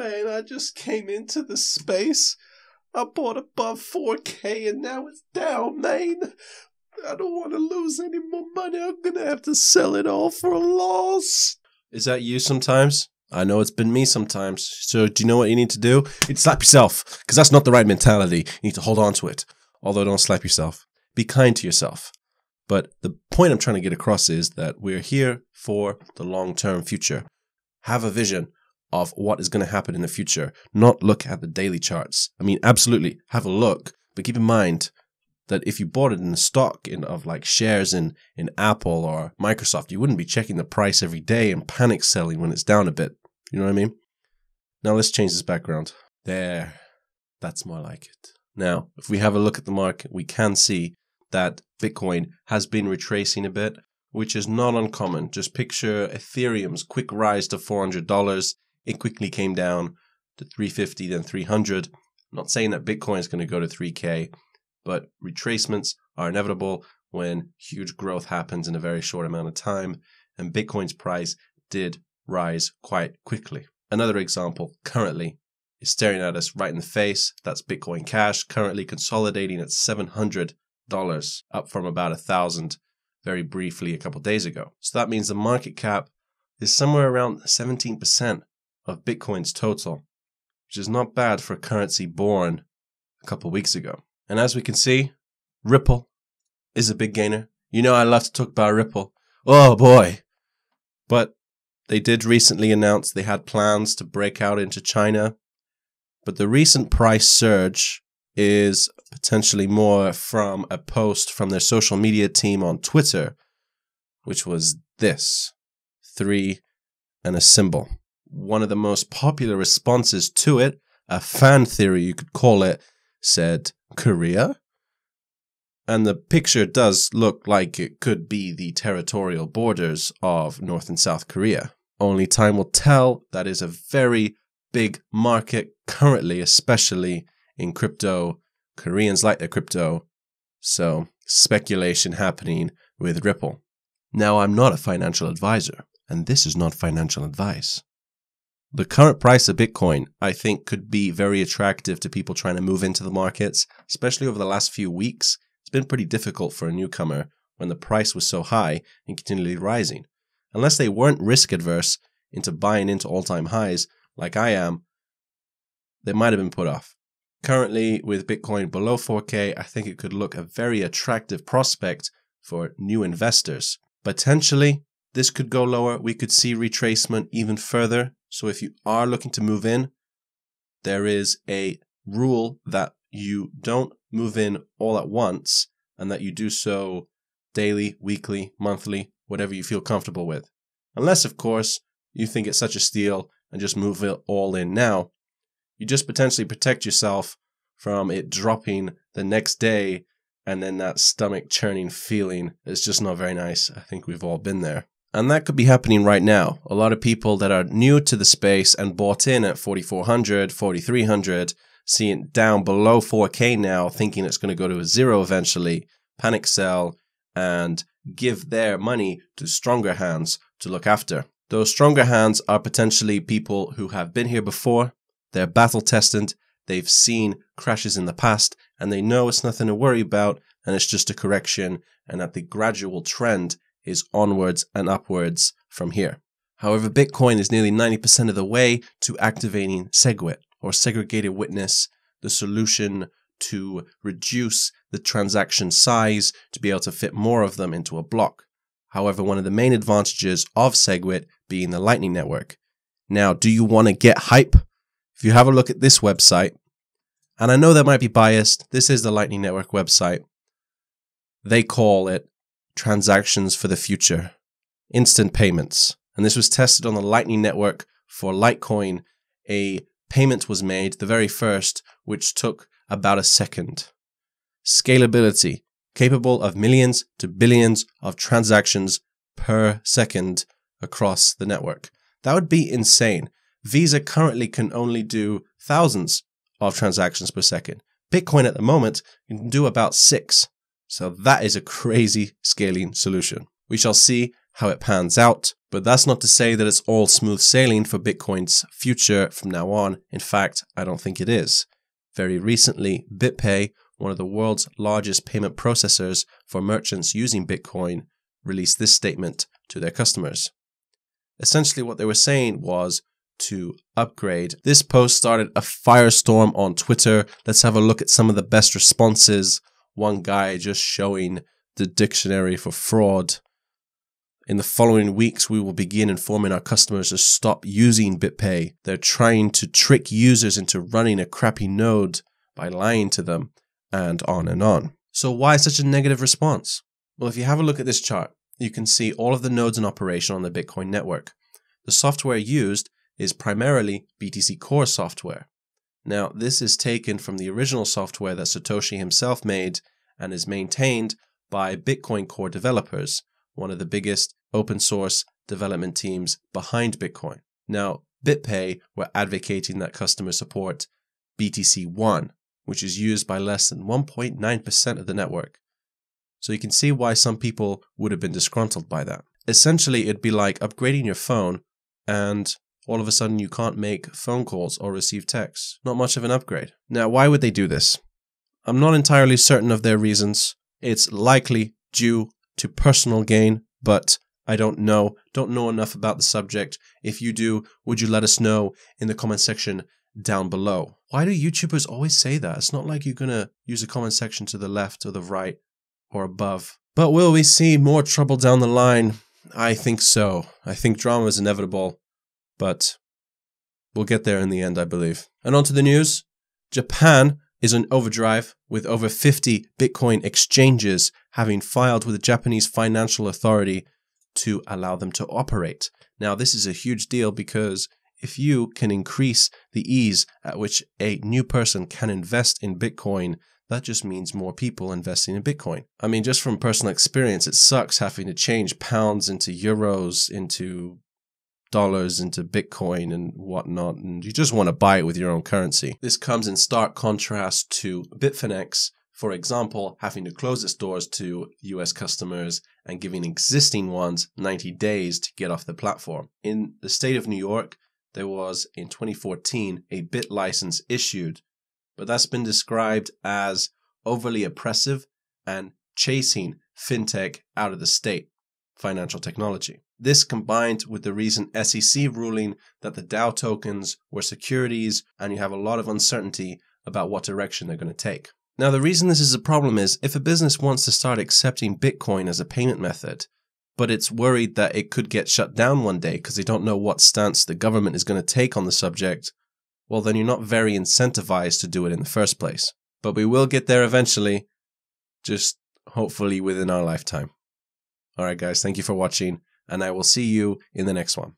man, I just came into the space. I bought above 4K and now it's down, man. I don't want to lose any more money. I'm going to have to sell it all for a loss. Is that you sometimes? I know it's been me sometimes. So do you know what you need to do? You need to slap yourself, because that's not the right mentality. You need to hold on to it. Although don't slap yourself. Be kind to yourself. But the point I'm trying to get across is that we're here for the long-term future. Have a vision of what is going to happen in the future. Not look at the daily charts. I mean, absolutely, have a look. But keep in mind that if you bought it in the stock of like shares in Apple or Microsoft, you wouldn't be checking the price every day and panic selling when it's down a bit. You know what I mean? Now let's change this background. There. That's more like it. Now, if we have a look at the market, we can see that Bitcoin has been retracing a bit, which is not uncommon. Just picture Ethereum's quick rise to $400. It quickly came down to $350, then $300. I'm not saying that Bitcoin is going to go to $3K, but retracements are inevitable when huge growth happens in a very short amount of time, and Bitcoin's price did rise quite quickly. Another example currently is staring at us right in the face. That's Bitcoin Cash, currently consolidating at $700, up from about $1,000 very briefly a couple days ago. So that means the market cap is somewhere around 17% of Bitcoin's total, which is not bad for a currency born a couple weeks ago. And as we can see, Ripple is a big gainer. You know I love to talk about Ripple. Oh boy. But they did recently announce they had plans to break out into China. But the recent price surge is potentially more from a post from their social media team on Twitter, which was this, 3 and a symbol. One of the most popular responses to it, a fan theory you could call it, said Korea. And the picture does look like it could be the territorial borders of North and South Korea. Only time will tell. That is a very big market currently, especially in crypto. Koreans like their crypto. So speculation happening with Ripple. Now, I'm not a financial advisor, and this is not financial advice. The current price of Bitcoin, I think, could be very attractive to people trying to move into the markets, especially over the last few weeks. It's been pretty difficult for a newcomer when the price was so high and continually rising. Unless they weren't risk adverse into buying into all-time highs like I am, they might have been put off. Currently, with Bitcoin below 4K, I think it could look a very attractive prospect for new investors. Potentially, this could go lower. We could see retracement even further. So if you are looking to move in, there is a rule that you don't move in all at once and that you do so daily, weekly, monthly, whatever you feel comfortable with. Unless, of course, you think it's such a steal and just move it all in now. You just potentially protect yourself from it dropping the next day and then that stomach churning feeling is just not very nice. I think we've all been there. And that could be happening right now. A lot of people that are new to the space and bought in at 4,400, 4,300, seeing it down below 4K now, thinking it's going to go to a zero eventually, panic sell, and give their money to stronger hands to look after. Those stronger hands are potentially people who have been here before, they're battle tested, they've seen crashes in the past, and they know it's nothing to worry about, and it's just a correction, and that the gradual trend is onwards and upwards from here. However, Bitcoin is nearly 90% of the way to activating SegWit, or segregated witness, the solution to reduce the transaction size to be able to fit more of them into a block. However, one of the main advantages of SegWit being the Lightning Network. Now, do you want to get hype? If you have a look at this website, and I know that might be biased, this is the Lightning Network website. They call it transactions for the future, instant payments. And this was tested on the Lightning Network for Litecoin. A payment was made, the very first, which took about a second. Scalability, capable of millions to billions of transactions per second across the network. That would be insane. Visa currently can only do thousands of transactions per second. Bitcoin at the moment can do about 6. So that is a crazy scaling solution. We shall see how it pans out. But that's not to say that it's all smooth sailing for Bitcoin's future from now on. In fact, I don't think it is. Very recently, BitPay, one of the world's largest payment processors for merchants using Bitcoin, released this statement to their customers. Essentially, what they were saying was to upgrade. This post started a firestorm on Twitter. Let's have a look at some of the best responses. One guy just showing the dictionary for fraud. In the following weeks, we will begin informing our customers to stop using BitPay. They're trying to trick users into running a crappy node by lying to them, and on and on. So why such a negative response? Well, if you have a look at this chart, you can see all of the nodes in operation on the Bitcoin network. The software used is primarily BTC Core software. Now, this is taken from the original software that Satoshi himself made and is maintained by Bitcoin Core developers, one of the biggest open source development teams behind Bitcoin. Now, BitPay were advocating that customers support BTC1, which is used by less than 1.9% of the network. So you can see why some people would have been disgruntled by that. Essentially, it'd be like upgrading your phone and all of a sudden you can't make phone calls or receive texts. Not much of an upgrade. Now, why would they do this? I'm not entirely certain of their reasons. It's likely due to personal gain, but I don't know enough about the subject. If you do, would you let us know in the comment section down below? Why do YouTubers always say that? It's not like you're gonna use a comment section to the left or the right or above. But will we see more trouble down the line? I think so. I think drama is inevitable, but we'll get there in the end, I believe. And on to the news. Japan is in overdrive, with over 50 Bitcoin exchanges having filed with the Japanese Financial Authority to allow them to operate. Now, this is a huge deal because if you can increase the ease at which a new person can invest in Bitcoin, that just means more people investing in Bitcoin. I mean, just from personal experience, it sucks having to change pounds into euros, into dollars, into Bitcoin and whatnot, and you just want to buy it with your own currency. This comes in stark contrast to Bitfinex, for example, having to close its doors to US customers and giving existing ones 90 days to get off the platform. In the state of New York, there was, in 2014, a Bit license issued, but that's been described as overly oppressive and chasing fintech out of the state, financial technology. This combined with the recent SEC ruling that the DAO tokens were securities, and you have a lot of uncertainty about what direction they're going to take. Now, the reason this is a problem is if a business wants to start accepting Bitcoin as a payment method, but it's worried that it could get shut down one day because they don't know what stance the government is going to take on the subject, well, then you're not very incentivized to do it in the first place. But we will get there eventually, just hopefully within our lifetime. All right, guys, thank you for watching, and I will see you in the next one.